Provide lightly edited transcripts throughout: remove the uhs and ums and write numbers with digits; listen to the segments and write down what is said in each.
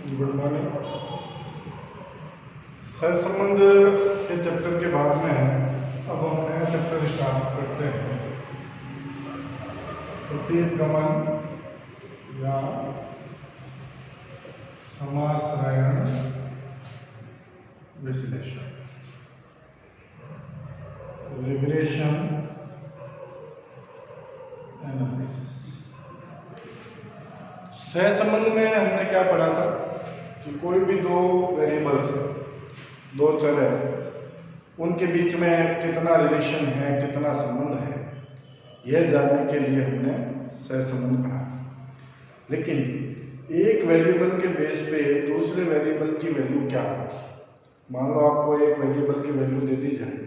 Good morning. सहसंबंध के chapter के बाद में अब हम नया चैप्टर स्टार्ट करते हैं, प्रतीपगमन या समाश्रयण विश्लेषण, रिग्रेशन एनालिसिस। सहसंबंध में हमने क्या पढ़ा था कि कोई भी दो वेरिएबल्स, दो चर है, उनके बीच में कितना रिलेशन है, कितना संबंध है, यह जानने के लिए हमने सहसंबंध पढ़ा। लेकिन एक वेरिएबल के बेस पे दूसरे वेरिएबल की वैल्यू क्या होगी। मान लो आपको एक वेरिएबल की वैल्यू दे दी जाए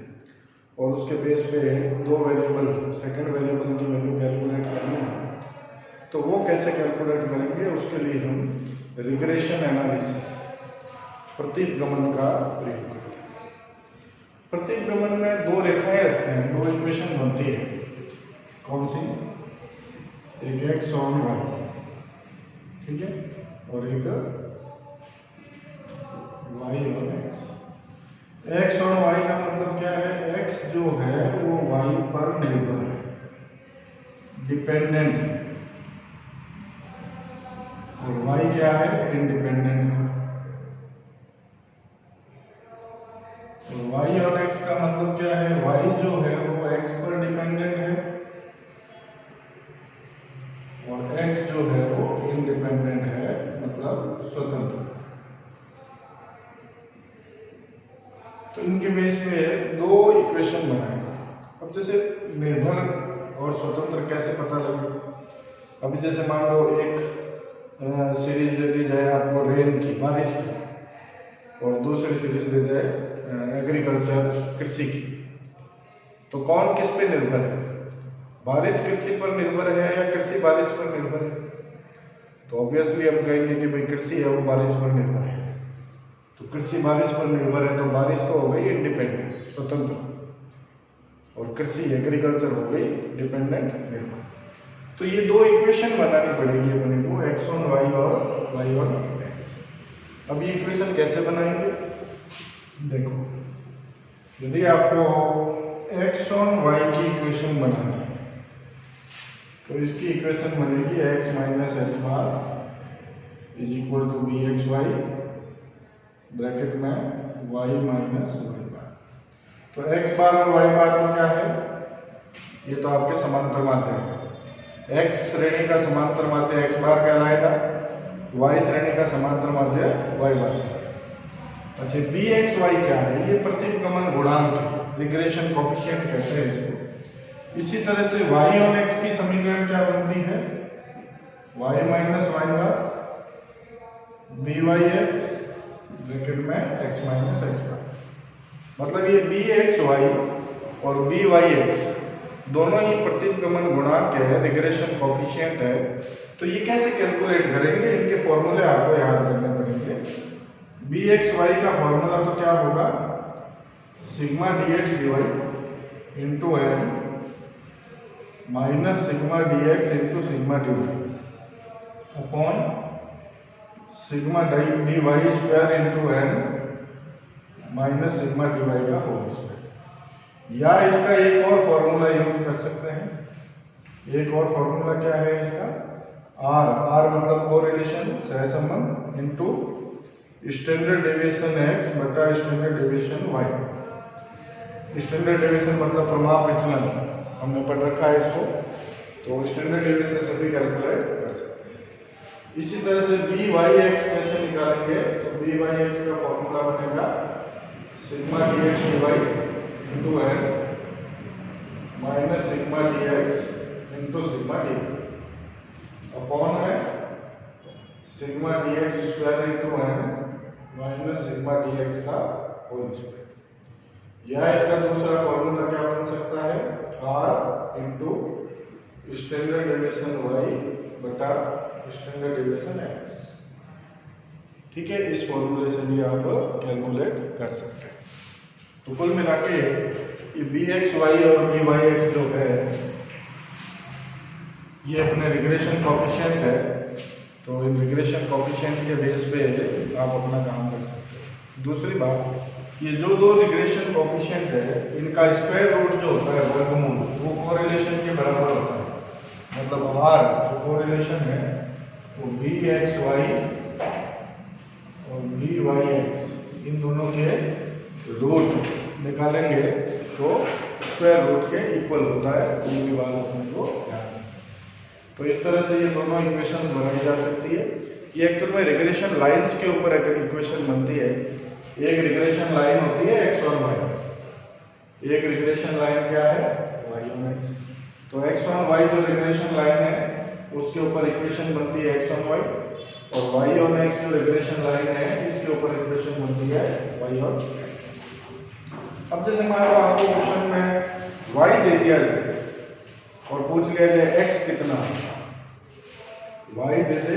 और उसके बेस पे दो वेरिएबल, सेकंड वेरिएबल की वैल्यू कैलकुलेट करनी है, तो वो कैसे कैलकुलेट करेंगे, उसके लिए हम रिग्रेशन एनालिसिस, प्रतीपगमन का प्रयोग करते हैं। प्रतीपगमन में दो रेखाएं रखते हैं, दो इक्वेशन बनती है। कौन सी? एक एक्स और वाई, ठीक है, और एक वाई और एक्स। एक्स और वाई का मतलब क्या है? एक्स जो है वो वाई पर निर्भर है, डिपेंडेंट है, और y क्या है? इंडिपेंडेंट है। तो y और x का मतलब क्या है? y जो है वो x पर डिपेंडेंट है और x जो है वो इंडिपेंडेंट है, मतलब स्वतंत्र। तो इनके बेस पे दो इक्वेशन बनाएंगे। अब जैसे निर्भर और स्वतंत्र कैसे पता लगे? अभी जैसे मान लो एक सीरीज दे दी जाए आपको रेन की, बारिश की, और दूसरी सीरीज दे जाए एग्रीकल्चर, कृषि की, तो कौन किस पे निर्भर है? बारिश कृषि पर निर्भर है या कृषि बारिश पर निर्भर है? तो ऑब्वियसली हम कहेंगे कि भाई कृषि है वो बारिश पर निर्भर है। तो कृषि बारिश पर निर्भर है तो बारिश तो हो गई इंडिपेंडेंट, स्वतंत्र, और कृषि एग्रीकल्चर हो गई डिपेंडेंट, निर्भर। तो ये दो इक्वेशन बनानी पड़ेगी अपने को, एक्स ऑन वाई और वाई ऑन एक्स। अब ये इक्वेशन कैसे बनाएंगे? देखो, यदि आपको एक्स ऑन वाई की इक्वेशन बनानी है तो इसकी इक्वेशन बनेगी x minus x bar is equal to b x y, bracket में वाई माइनस वाई बार। तो एक्स बार और वाई बार तो क्या है? ये तो आपके समांतर माध्य है। x श्रेणी का समांतर माध्य x बार कहलाएगा, y श्रेणी का समांतर माध्य y बार। अच्छा, बी एक्स वाई क्या है? ये प्रतीपगमन गुणांक है, रिग्रेशन कोफिशिएंट कहते हैं इसको। इसी तरह से y और x की समीकरण क्या बनती है? y माइनस वाई बार बी वाई एक्स, ब्रैकेट में x माइनस एक्स बार। मतलब ये बी एक्स वाई और बी वाई एक्स दोनों ही प्रतीपगमन गुणांक है, रिग्रेशन कोफिशिएंट है। तो ये कैसे कैलकुलेट करेंगे? इनके फॉर्मूले आपको याद करने पड़ेंगे। बी एक्स वाई का फॉर्मूला तो क्या होगा? Sigma D x D Y into N minus sigma D x into sigma d y upon sigma d y square into N minus sigma d y का होल स्क्वायर। या इसका एक और formula use कर सकते हैं। एक और फॉर्मूला क्या है इसका? आर, आर मतलब कोरिलेशन, सहसंबंध, इनटू स्टैंडर्ड डेविएशन एक्स बटा standard deviation y. Standard deviation मतलब प्रमाप विचलन, हमने पढ़ रखा है इसको, तो स्टैंडर्ड डेविएशन से भी कैलकुलेट कर सकते हैं। इसी तरह से बी वाई एक्स कैसे निकालेंगे? तो बी वाई एक्स का फॉर्मूला बनेगा sigma D x D Y into N minus sigma D x into sigma D upon में sigma D X square into N minus sigma D X का whole square. या इसका दूसरा formula क्या बन सकता है? R into standard deviation Y बटा स्टैंडर्ड डेविएशन एक्स। ठीक है, इस फॉर्मूले से भी आप कैलकुलेट कर सकते हैं। तो कुल मिला के ये बी एक्स वाई और बी वाई एक्स जो है ये अपने रिग्रेशन कोफिशिएंट है, तो इन रिग्रेशन कोफिशिएंट के बेस पे आप अपना काम कर सकते हो। दूसरी बात, ये जो दो रिग्रेशन कोफिशिएंट है इनका स्क्वायर रूट जो होता है वर्गमूल, वो कोरिलेशन के बराबर होता है। मतलब आर जो कोरिलेशन है वो बी एक्स वाई और बी वाई एक्स इन दोनों के रूट निकालेंगे तो स्क्वायर रूट के इक्वल होता है। ये भी बात अपने को ध्यान रखना। तो इस तरह से ये दोनों इक्वेशंस बनाई जा सकती है। ये एक्चुअल में रिग्रेशन लाइंस के ऊपर इक्वेशन बनती है। एक रिग्रेशन लाइन होती है एक्स और वाई, एक रिग्रेशन लाइन क्या है वाई और एक्स। तो एक्स और वाई जो रिग्रेशन लाइन है उसके ऊपर इक्वेशन बनती है एक्स और वाई, और वाई और एक्स जो रिग्रेशन लाइन है इसके ऊपर इक्वेशन बनती है वाई और एक्स। अब जैसे मान लो आपको क्वेश्चन में वाई दे दिया जाए और पूछ लिया जाए एक्स कितना, वाई दे दे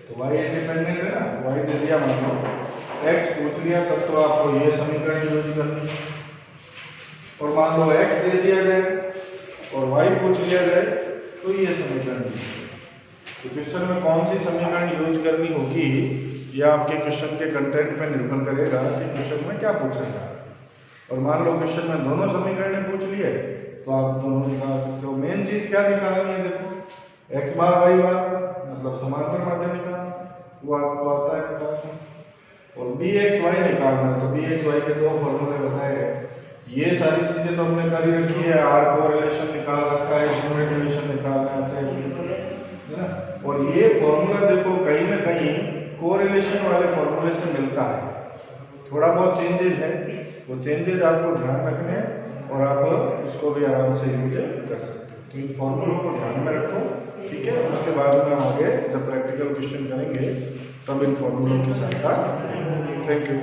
तो वाई इंडिपेंडेंट है ना, वाई दे दिया मान लो, एक्स पूछ लिया तब तो आपको ये समीकरण यूज करनी है। और मान लो एक्स दे दिया जाए और वाई पूछ लिया जाए तो ये समीकरण यूज करनी है। तो क्वेश्चन में कौन सी समीकरण यूज करनी होगी यह आपके क्वेश्चन के कंटेंट पर निर्भर करेगा कि क्वेश्चन में क्या पूछा जा रहा है। और मान लो क्वेश्चन में दोनों समीकरण पूछ लिए तो आप दोनों निकाल सकते हो। मेन चीज क्या निकालनी है, देखो एक्स बार वाई बार मतलब समांतर माध्य निकालना, वो आपको आता है निकालना। और बी एक्स वाई निकालना, तो बी एक्स वाई के दो फॉर्मूले बताए हैं। ये सारी चीजें तो हमने कर ही रखी है, आर कोरिलेशन निकाल रखा है, स्टैंडर्ड डिवीजन निकालना आता है ना। और ये फॉर्मूला देखो कहीं ना कहीं कोरिलेशन वाले फॉर्मूले से मिलता है, थोड़ा बहुत चेंजेस है, वो चेंजेस आपको ध्यान रखने हैं और आप इसको भी आराम से यूज कर सकते हो। तो इन फॉर्मूलों को ध्यान में रखो, ठीक है। उसके बाद में हम आगे जब प्रैक्टिकल क्वेश्चन करेंगे तब इन फॉर्मूलों की सहायता लेंगे। Thank you.